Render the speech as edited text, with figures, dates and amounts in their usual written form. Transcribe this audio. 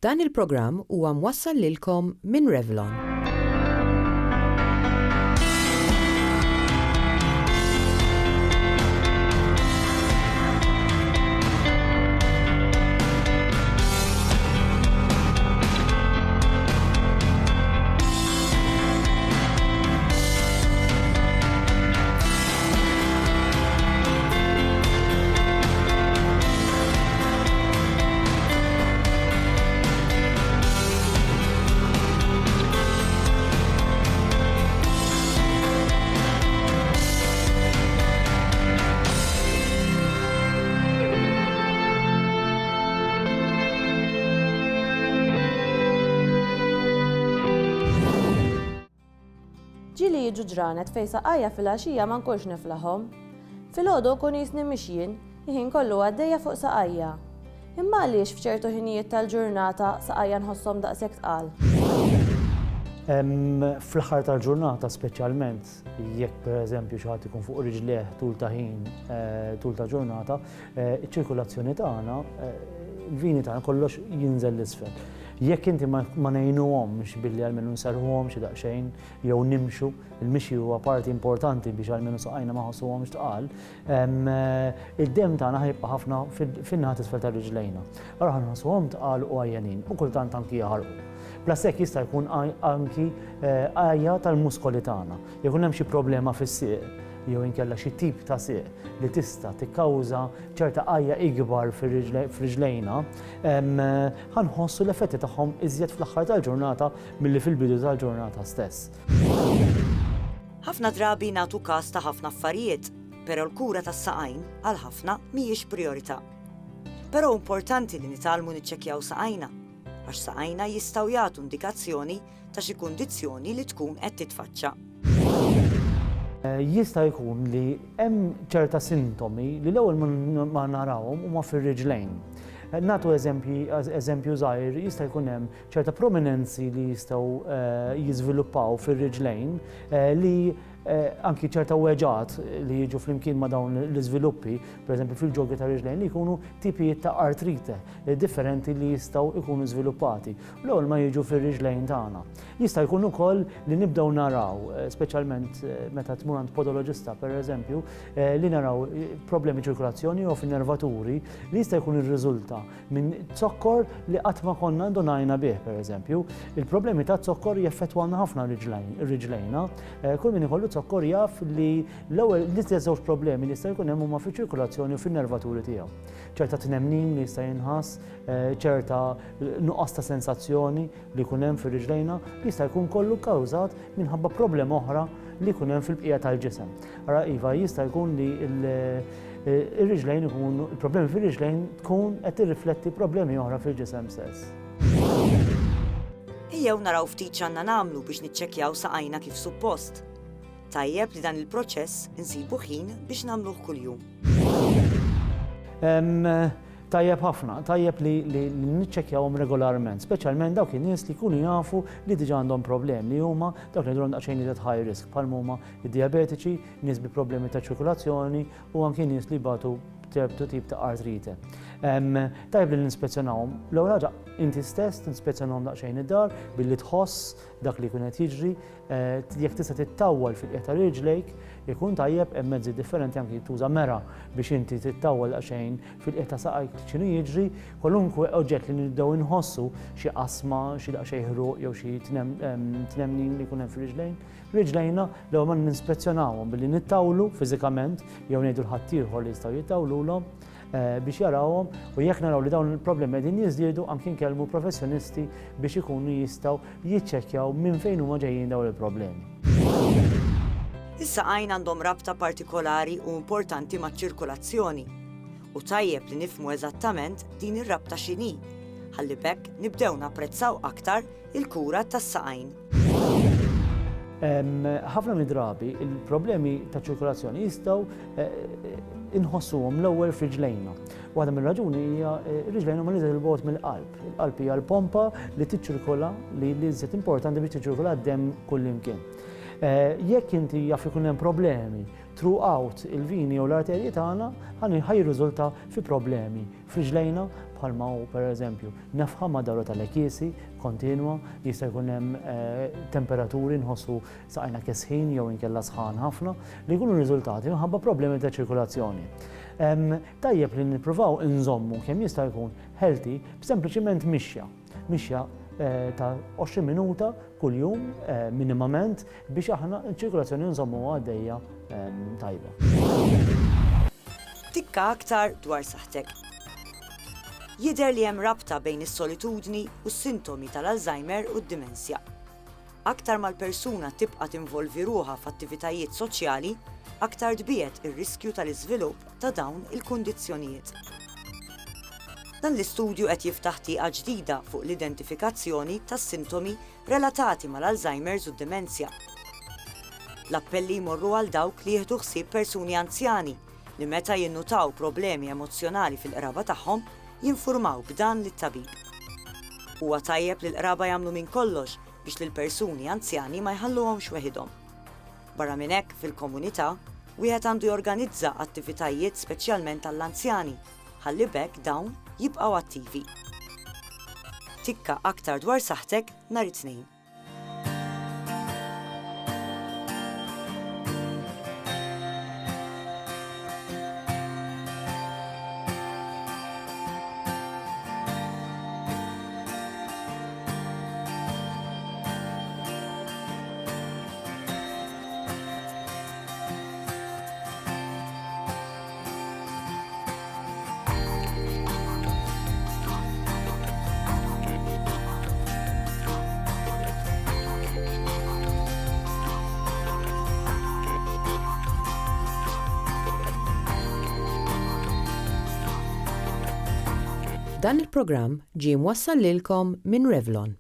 Dan il-programm huwa mwassal lilkom minn Revlon. Ġili jiġu ġranet fejn saqajja fil-għaxija ma nkunx niflahom. Fil-għodu kun jisni mixjin, jħin kollu għaddejja fuq saqajja. Imma għaliex f'ċertu ħinijiet tal-ġurnata saqajja nħossom daqshekk tqal. Fl-aħħar tal-ġurnata speċjalment, jekk pereżempju xi ħadd ikun fuq riġlieħ tul ta' ħin, tul ta' ġurnata, iċ-ċirkulazzjoni tagħna, il-vini tagħna kollox jinżel l-isfel. Jekk inti ma ngħinuhomx billi għalmenu nserħuhom xi daqsxejn jew nimxu, il-mixi huwa parti importanti biex għalmenu saqajna ma ħossuhomx tqal, id-demm tagħna ħajibqa' ħafna fin-naħa t'isfel tar-riġlejna. Ara ħanħossuhom tqal u għajjanin u kultant anki jaħarqu. Blas hekk jista' jkun anki għajja tal-muskoli tagħna. Jekk hemm xi problema fis-sieq jew inkella xi tip ta' sieq li tista' tikkawża ċerta qajja ikbar fir-riġlejna, ħanħossu l-effetti tagħhom iżjed fl-aħħar tal-ġurnata milli fil-bidu tal-ġurnata stess. Ħafna drabi nagħtu każ ta' ħafna affarijiet, però l-kura tas-saqajn għal ħafna mhijiex priorità. Però importanti li nitgħallmu niċċekkjaw saqajna, għax saqajna jistgħu jagħtu indikazzjoni ta' xi kundizzjoni li tkun qed titfaċċa. Jista' jkun li hemm ċerta sintomi li l-ewwel ma narawhom huma fir-riġlejn. Nagħtu eżempju żgħir, jista' jkun hemm ċerta prominenzi li jistgħu jiżviluppaw fir-riġlejn li anki ċerta weġat li jiġu flimkien ma' dawn l-iżviluppi, pereżempju fil-ġoggi ta' riġlejn, li jkunu tipijiet ta' artrite differenti li jistgħu jkunu żviluppati. L-ewwel ma jiġu fir-riġlejn tagħna. Jista' jkun ukoll li nibdew naraw, speċjalment meta tmur għand podoloġista pereżempju, li naraw problemi ċirkolazzjoni u fin-nervaturi li jista' jkun ir-riżulta minn zokkor li qatt ma konna ndunajna bih pereżempju. Il-problemi ta' zokkor jaffettwana ħafna riġlejna. Kull min ikollu zokkor jaf li l-ewwel żewġ problemi li jista' jkun hemm huma fiċ-ċirkolazzjoni u fin-nervaturi tiegħu. ċerta tnemmin li jista' jinħass, ċerta nuqqas ta' sensazzjoni li jkun hemm fir-riġlejna li jista' jkun kollu kkawżat minħabba problema oħra li jkun hemm fil-bqija tal-ġisem. Ara iva jista' jkun li il-riġlejn ikunu il-problemi fir-riġlejn tkun qed tirrifletti problemi oħra fil-ġisem stess. Ejjew naraw ftit x'għandna nagħmlu biex niċċekkjaw saqajna kif suppost. Tajjeb li dan il-proċess insibu ħin biex nagħmluh kuljum. Tajjeb ħafna, tajjeb li niċċekkjawhom regolarment, speċjalment dawk in-nies li jkunu jafu li diġà għandhom problemi li huma dawk li jidhru daqsxejn iżgħet high risk bħal huma id-diabetiċi, nies bi problemi ta' ċirkolazzjoni u anke nies li batu ċertu tip ta' artrite. Tajjeb li nispezzjonawhom. L-ewwel ħaġa inti stess tinspezzjonahom daqsxejn id-dar billi tħoss dak li jkun qed jiġri, jekk tista' tittawwal fil-qiegħ ta' riġlejk, ikun tajjeb hemm mezzi differenti anke tuża mera biex inti tittawwal daqsxejn fil-qiegħ ta' saqajk x'inhu jiġri, kwalunkwe oġġett li nibdew inħossu xi qasma, xi daqsxejn ħruq jew xi tnemnin li jkun hemm fir-riġlejn. Riġlejna l-ewwel ma ninspezzjonawhom billi nittawlu fiżikament jew ngħidu l-ħadd ieħor li jistgħu jittawlulhom biex jarawhom u jekk naraw li dawn il-problemi qegħdin jiżdiedu anke nkellmu professjonisti biex ikunu jistgħu jiċċekkjaw minn fejn huma ġejjin dawn il-problemi. Is-saqajn għandhom rabta partikolari u importanti maċ-ċirkolazzjoni u tajjeb li nifhmu eżattament din ir-rabta x'inhi, ħalli bekk nibdew napprezzaw aktar il-kura tas-saqajn. Ħafna mid-drabi il-problemi ta' ċirkolazzjoni jistgħu inħossuhom l-ewwel f'riġlejna. Waħda mir-raġuni hija riġlejna ma niżel il-bogħod mill-qalb. Il-qalb hija l-pompa li tiċċirkola li iżjed importanti biex tiċċirkola d-demm kullimkien. Jekk inti jaf ikun hemm problemi throughout il-vini u l-arterji tagħna, ħajriżulta fi problemi f'riġlejna bħalma hu pereżempju nefħa madawra tal-ekjiesi kontinwa, jista' jkun hemm temperaturi nħossu saqajna kesħin jew inkella sħan ħafna li jkunu riżultati minħabba problemi ta' ċirkulazzjoni. Tajjeb li nippruvaw inżommu kemm jista' jkun healthy b'sempliċiment mixja ta' 20 minuta kuljum minimament biex aħna ċirkulazzjoni nżommu għaddejja tajba. Tikka aktar dwar saħtek. Jidher li hemm rabta bejn is-solitudni u s-sintomi tal-Alzheimer u d-dimensja. Aktar mal-persuna tibqa' tinvolvi ruħha f'attivitajiet soċjali, aktar tbiegħed ir-riskju tal-iżvilupp ta' dawn il-kundizzjonijiet. Dan l-istudju qed jiftaħ tieqa ġdida fuq l-identifikazzjoni tas-sintomi relatati mal-Alzheimer's u d-dimensja. L-appelli jmorru għal dawk li jieħdu ħsieb persuni anzjani li meta jinnutaw problemi emozjonali fil-qraba tagħhom jinfurmaw b'dan lit-tabib. Huwa tajjeb li l-qraba jagħmlu minn kollox biex lil persuni anzjani ma jħalluhomx weħidhom. Barra minn hekk fil-komunità, wieħed għandu jorganizza attivitajiet speċjalment għall-anzjani ħalli bekk dawn jibqgħu attivi. Tikka aktar dwar saħtek nhar it-Tnejn. Dan il-programm ġie mwassal lilkom minn Revlon.